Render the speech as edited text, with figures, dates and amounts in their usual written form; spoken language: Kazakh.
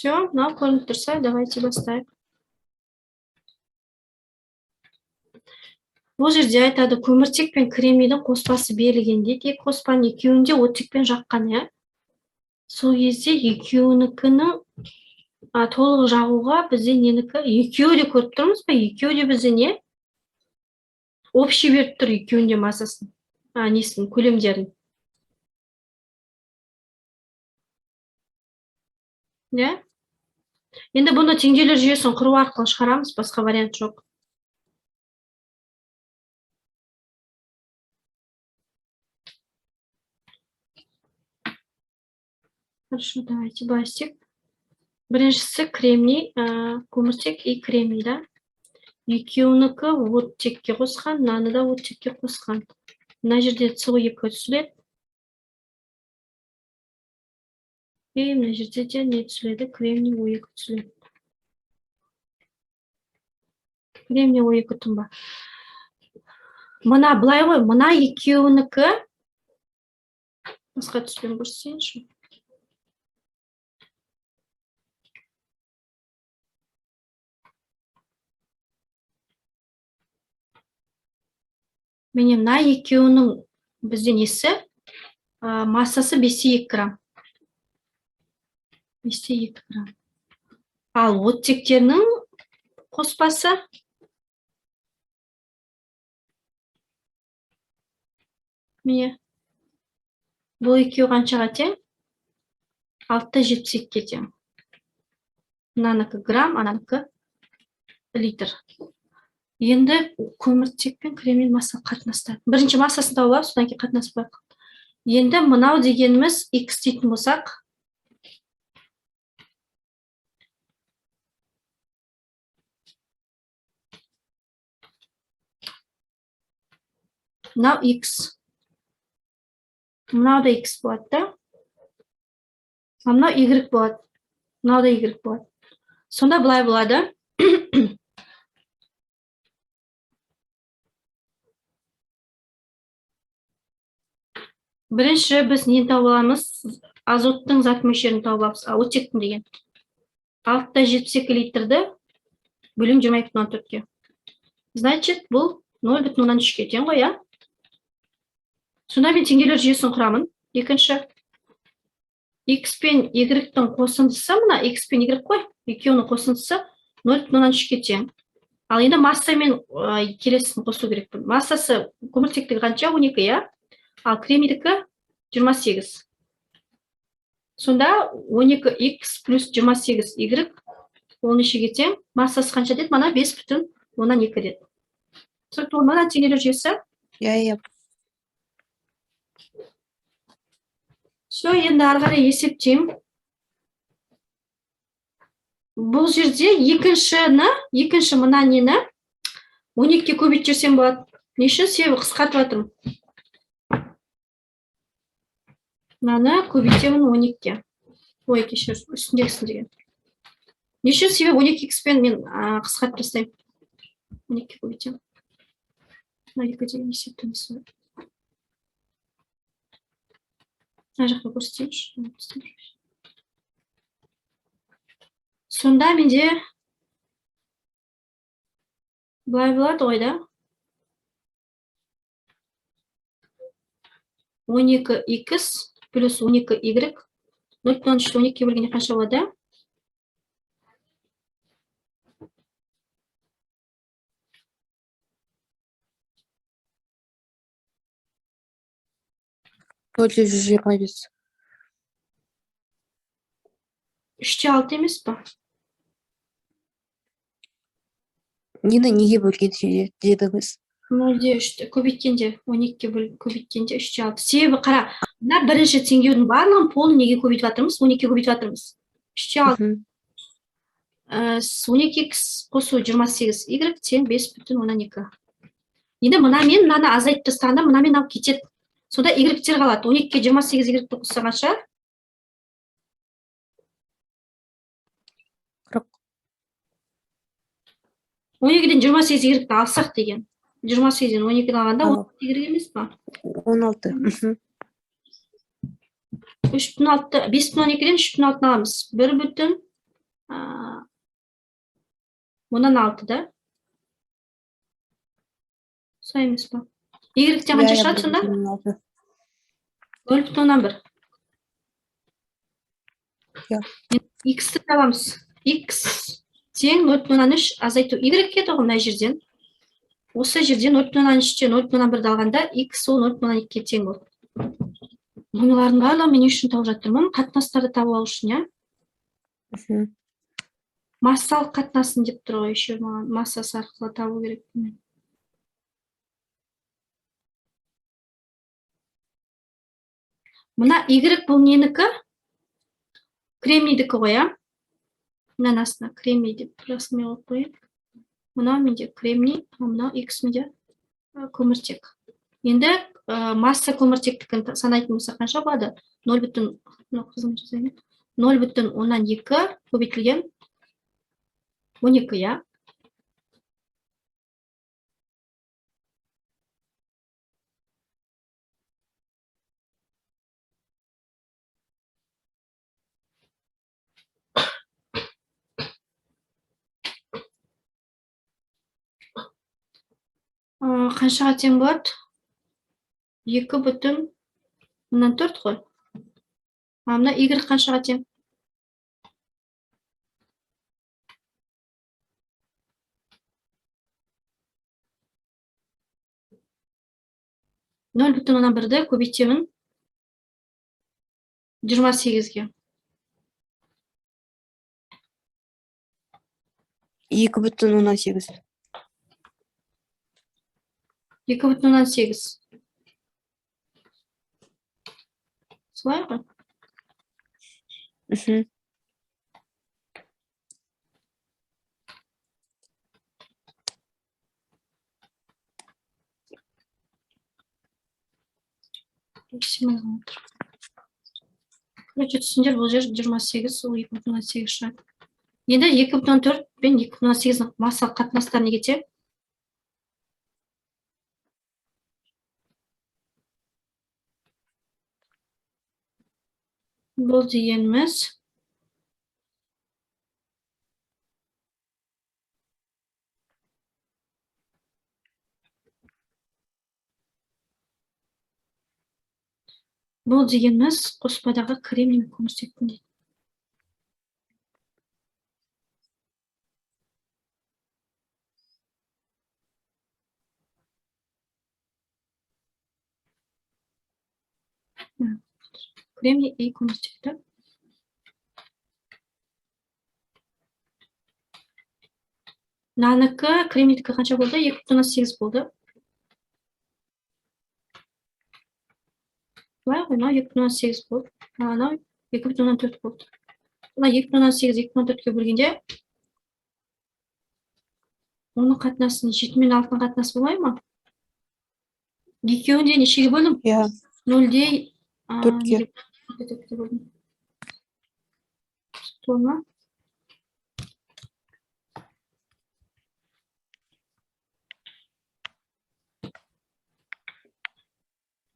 Все, мынау көрініп тұрса, давайте бастайық. Бұл жерде айтады, көміртек пен кремнийдің қоспасы берілген дейді. Қоспаның екеуінде оттекпен жаққан, иә. Сол кезде екеуінікінің толық жағуға бізде ненікі? Екеуі де көріп тұрмыз ба? Екеуі де бізде не? Общий беріп тұр екеуінде массасын. Несін, көлемдерін. Иә? Енді бұны теңдеулер жүйесін құру арқылы шығарамыз, басқа вариант жоқ. Хорошо, давайте бастик. Біріншісі кремний, көміртек и кремний, да? Екеуінікі оттекке қосқан, мынаны да оттекке қосқан. Мына жерде СО2 түсіледі. И мына жерде де не түсіледі? Кремний O2 түсіледі. Кремний O2 тұнба. Мына былай ғой, мына екеуінікі басқа түспен көрсетейінші. Міне мына екеуінің бізде несі? Массасы 5-2 грамм. 5-2 грамм. Ал оттектерінің қоспасы міне бұл екеуі қаншаға тең? 672-ге тең. Мынанікі грамм, ананікі литр. Енді көміртек пен кремний масса қатынастар. Бірінші массасын тауып алып, содан кейін қатынаспақ. Енді мынау дегеніміз X дейтін болсақ, мынау X. Мынау да X болады, да? Мынау Y болады. Мынау да Y болады. Сонда былай болады. Бірінші біз нені тауып аламыз? Азоттың зат мөлшерін тауып аламыз. Оттектің деген. 672 литрді бөлім 22,4-ке. Значит, бұл 0,3-ке тең ғой, я? Сонда мен теңдеулер жүйесін құрамын. Екінші, X пен Y-тің қосындысы, мына X пен Y қой, екеуінің қосындысы 0,3-ке тең. Ал енді масса мен келесін қосу керек. Массасы көміртектігі қанша? 12, я? Ал кремнийдікі 28. Сонда 12X плюс 28Y ол нешеге тең? Массасы қанша деді? Мана 5,2 деді. Түсінікті, мына теңдеулер жүйесі? Иә. Все, енді ары қарай есептеймін. Бұл жерде екінші мына нені 12-ке көбейт жүрсем болады. Не үшін? Себебі қысқартып жатырмын. Мынаны көбейтемін 12-ке. Ой, кешір, үстіндегісін деген. Не үшін? Себебі 12X пен мен қысқартып тастаймын. 12-ке көбейтемін. Мына 2 деген есептеміз. Мына жақта көрсетейінші. Сонда менде былай болады ғой, да? 12X плюс 12Y 0,3-12-ке бөлгенде қанша болады? Бөлі 125. 3-те 6 емес па? Нені неге бөлген дедіңіз? 0-де 3-те көбейткенде, 12-ке көбейткенде 3-те 6. Себебі қара, мына бірінші теңдеудің барлығын полын неге көбейтіп жатырмыз? 12-ке көбейтіп жатырмыз. 3-те 6. 12X қосу 28Y тең 5,2. Енді мына мен мынаны азайтып тастағанда мына мен алып кетеді. Сонда Y-тер қалады. 12-ке 28Y-ті қосса қанша? 40. 12-ден 28Y-ті алсақ деген. 28-ден 12-ді алғанда 16Y емес па? 16. 5,12-ден 3,6 аламыз. 1,2 Оннан 6 да? Солай емес па? Y-тен қанша шығады сонда? 1,6. 0,1. Иә. X-ті табамыз. X тең 0,3 азайту. Y кетті ғой мына жерден. Осы жерден 0,3-тен 0,1-ді алғанда X ол 0,2-ге тең болды. Бұнылардың барлығы мен үшін тауып жатырмын. Қатынастарды табу үшін, иә? Мгм. Массалық қатынасын деп тұр ғой, еще маған массасы арқылы табу керек. Мына Y бұл ненікі? Кремнийдікі ғой, иә? Мына астына кремний деп расымен алып қояйық. Мынау менде кремний, мынау X менде көміртек. Енді масса көміртектікін санайтын болса қанша болады? 0,2 көбейтілген 12, иә? Қаншаға тең болады? 2,4 ғой. Мына Y қаншаға тең? 0,1-ді көбейтемін 28-ге. 2,18. 2,18. Солай ғой? Мгм. Короче, түсіндер, бұл жер 28, ол 2,18 шығады. Енді 2,4 пен 2,18 массалық қатынастар неге тең? Бұл дегеніміз қоспадағы кремний мен көміртектің дейді. Кремний и көміртекті. Мынанікі кремнийдікі қанша болды? 2,8 болды. Былай ғой, мынау 2,8 болды. Мынау 2,4 болды. Мына 2,8 2,4-ге бөлгенде оның қатынасын 7 мен 6-ның қатынасы болмай ма? Екеуінде нешеге бөлдім? Иә. 0-де 4-ге. Сол ма?